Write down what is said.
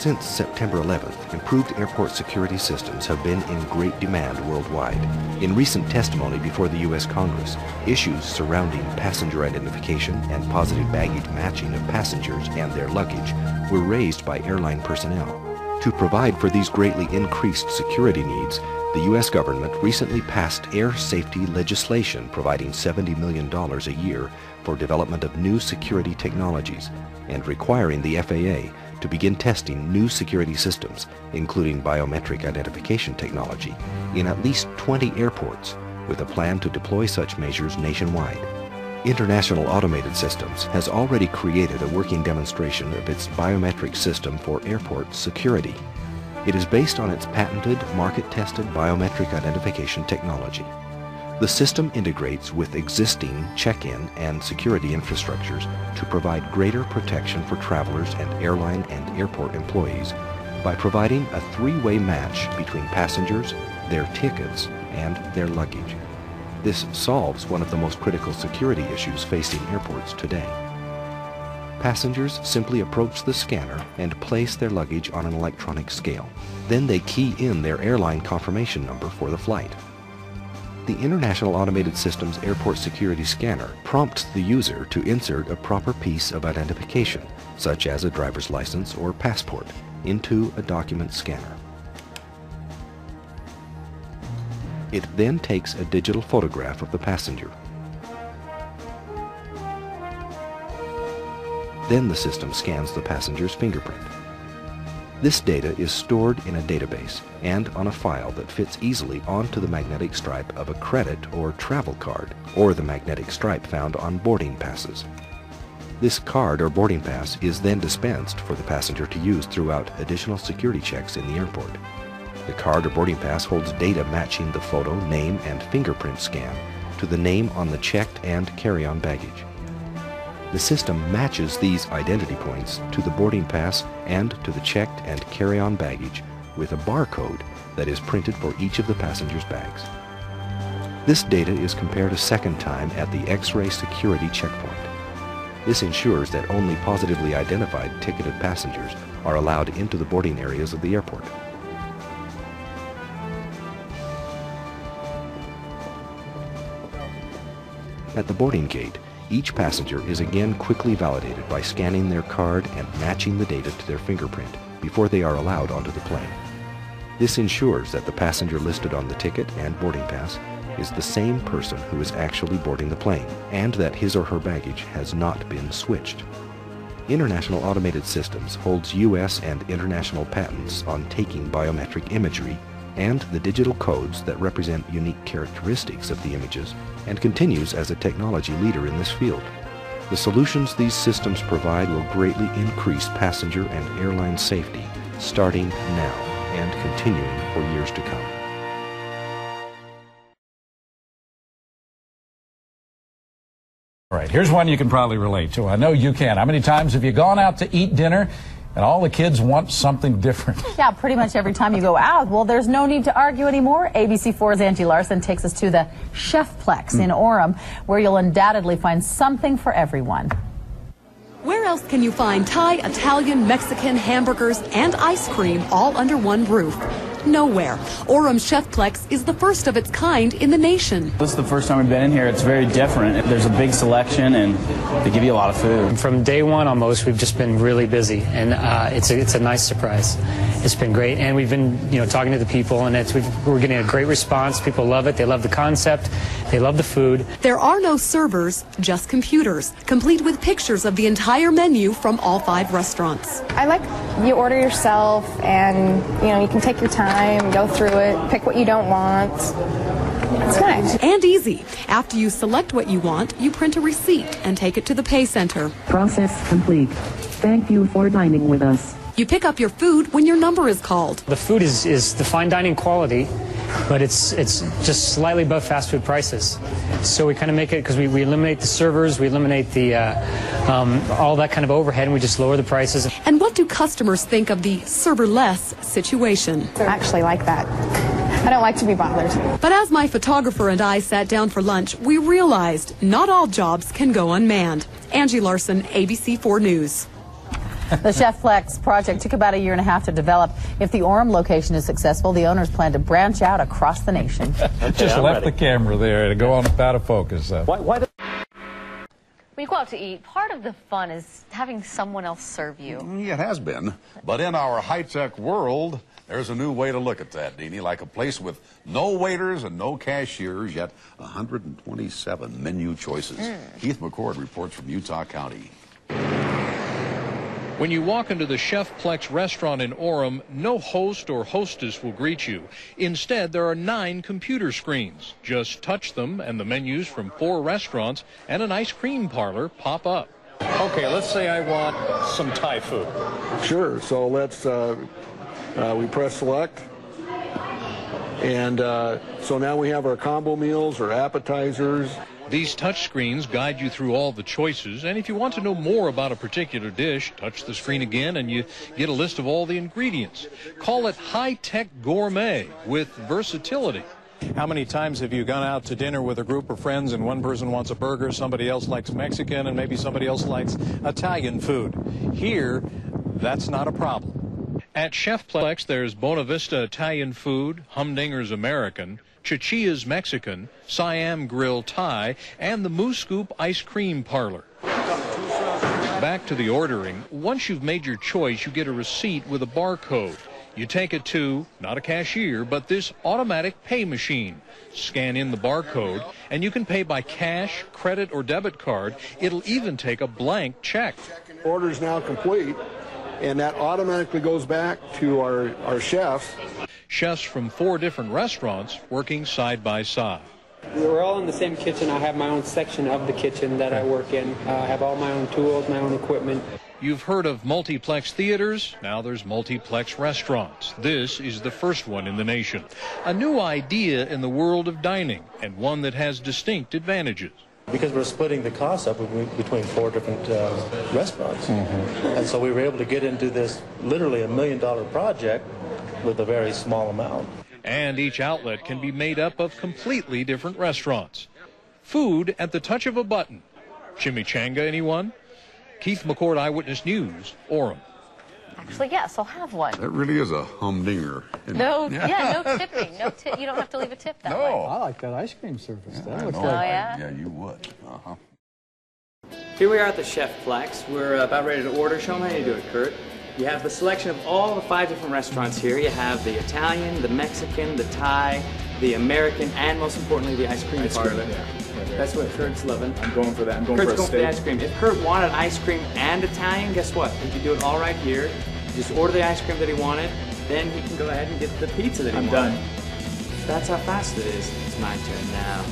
Since September 11th, improved airport security systems have been in great demand worldwide. In recent testimony before the U.S. Congress, issues surrounding passenger identification and positive baggage matching of passengers and their luggage were raised by airline personnel. To provide for these greatly increased security needs, the U.S. government recently passed air safety legislation providing $70 million a year for development of new security technologies and requiring the FAA to begin testing new security systems, including biometric identification technology, in at least 20 airports, with a plan to deploy such measures nationwide. International Automated Systems has already created a working demonstration of its biometric system for airport security. It is based on its patented, market-tested biometric identification technology. The system integrates with existing check-in and security infrastructures to provide greater protection for travelers and airline and airport employees by providing a three-way match between passengers, their tickets, and their luggage. This solves one of the most critical security issues facing airports today. Passengers simply approach the scanner and place their luggage on an electronic scale. Then they key in their airline confirmation number for the flight. The International Automated Systems Airport Security Scanner prompts the user to insert a proper piece of identification, such as a driver's license or passport, into a document scanner. It then takes a digital photograph of the passenger. Then the system scans the passenger's fingerprint. This data is stored in a database and on a file that fits easily onto the magnetic stripe of a credit or travel card, or the magnetic stripe found on boarding passes. This card or boarding pass is then dispensed for the passenger to use throughout additional security checks in the airport. The card or boarding pass holds data matching the photo, name, and fingerprint scan to the name on the checked and carry-on baggage. The system matches these identity points to the boarding pass and to the checked and carry-on baggage with a barcode that is printed for each of the passenger's bags. This data is compared a second time at the X-ray security checkpoint. This ensures that only positively identified ticketed passengers are allowed into the boarding areas of the airport. At the boarding gate, each passenger is again quickly validated by scanning their card and matching the data to their fingerprint before they are allowed onto the plane. This ensures that the passenger listed on the ticket and boarding pass is the same person who is actually boarding the plane, and that his or her baggage has not been switched. International Automated Systems holds U.S. and international patents on taking biometric imagery and the digital codes that represent unique characteristics of the images, and continues as a technology leader in this field. The solutions these systems provide will greatly increase passenger and airline safety, starting now and continuing for years to come. All right, here's one you can probably relate to. I know you can. How many times have you gone out to eat dinner and all the kids want something different? Yeah, pretty much every time you go out. Well, there's no need to argue anymore. ABC4's Angie Larson takes us to the Chefplex in Orem, where you'll undoubtedly find something for everyone. Where else can you find Thai, Italian, Mexican, hamburgers, and ice cream all under one roof? Nowhere. Orem Chefplex is the first of its kind in the nation. This is the first time we've been in here. It's very different. There's a big selection and they give you a lot of food. From day one almost, we've just been really busy, and it's a nice surprise. It's been great, and we've been talking to the people, and we're getting a great response. People love it. They love the concept. They love the food. There are no servers, just computers, complete with pictures of the entire menu from all 5 restaurants. I like you order yourself, and you can take your time, go through it, pick what you don't want. It's nice. And easy. After you select what you want, you print a receipt and take it to the pay center. Process complete. Thank you for dining with us. You pick up your food when your number is called. The food is the fine dining quality, but it's just slightly above fast food prices. So we kind of make it, because we eliminate the servers, we eliminate the all that kind of overhead, and we just lower the prices. And what do customers think of the serverless situation? I actually like that. I don't like to be bothered. But as my photographer and I sat down for lunch, we realized not all jobs can go unmanned. Angie Larson, ABC4 News. The Chefplex project took about a year and a half to develop. If the Orem location is successful, the owners plan to branch out across the nation. Just left the camera there to go on out of focus. When you go out to eat, part of the fun is having someone else serve you. Yeah, it has been. But in our high-tech world, there's a new way to look at that, Deanie, like a place with no waiters and no cashiers, yet 127 menu choices. Keith McCord reports from Utah County. When you walk into the Chefplex restaurant in Orem, no host or hostess will greet you. Instead, there are 9 computer screens. Just touch them and the menus from 4 restaurants and an ice cream parlor pop up. Okay, let's say I want some Thai food. Sure, so let's, we press select. And so now we have our combo meals or appetizers. These touch screens guide you through all the choices, and if you want to know more about a particular dish, touch the screen again and you get a list of all the ingredients. Call it high-tech gourmet with versatility. How many times have you gone out to dinner with a group of friends and one person wants a burger, somebody else likes Mexican, and maybe somebody else likes Italian food? Here, that's not a problem. At Chefplex, there's Bonavista Italian food, Humdinger's American, Chichia's Mexican, Siam Grill Thai, and the Moose Scoop Ice Cream Parlor. Back to the ordering. Once you've made your choice, you get a receipt with a barcode. You take it to, not a cashier, but this automatic pay machine. Scan in the barcode, and you can pay by cash, credit, or debit card. It'll even take a blank check. Order's now complete, and that automatically goes back to our chefs. Chefs from 4 different restaurants working side by side. We're all in the same kitchen. I have my own section of the kitchen that I work in. I have all my own tools, my own equipment. You've heard of multiplex theaters. Now there's multiplex restaurants. This is the first one in the nation. A new idea in the world of dining, and one that has distinct advantages. Because we're splitting the costs up between 4 different restaurants. And so we were able to get into this literally $1 million project with a very small amount. And each outlet can be made up of completely different restaurants. Food at the touch of a button. Chimichanga, anyone? Keith McCord, Eyewitness News, Orem. Actually, yes, I'll have one. That really is a humdinger. No, yeah, no tipping. No tip. You don't have to leave a tip that way. I like that ice cream service. That looks Oh, like yeah? Yeah, you would. Here we are at the Chefplex. We're about ready to order. Show them how you do it, Kurt. You have the selection of all the 5 different restaurants here. You have the Italian, the Mexican, the Thai, the American, and most importantly, the ice cream parlor. Yeah. That's what Kurt's loving. I'm going for that. I'm going Kurt's for a going steak. for the ice cream. If Kurt wanted ice cream and Italian, guess what? He can do it all right here. Just order the ice cream that he wanted, then he can go ahead and get the pizza that he wanted. I'm done. That's how fast it is. It's my turn now.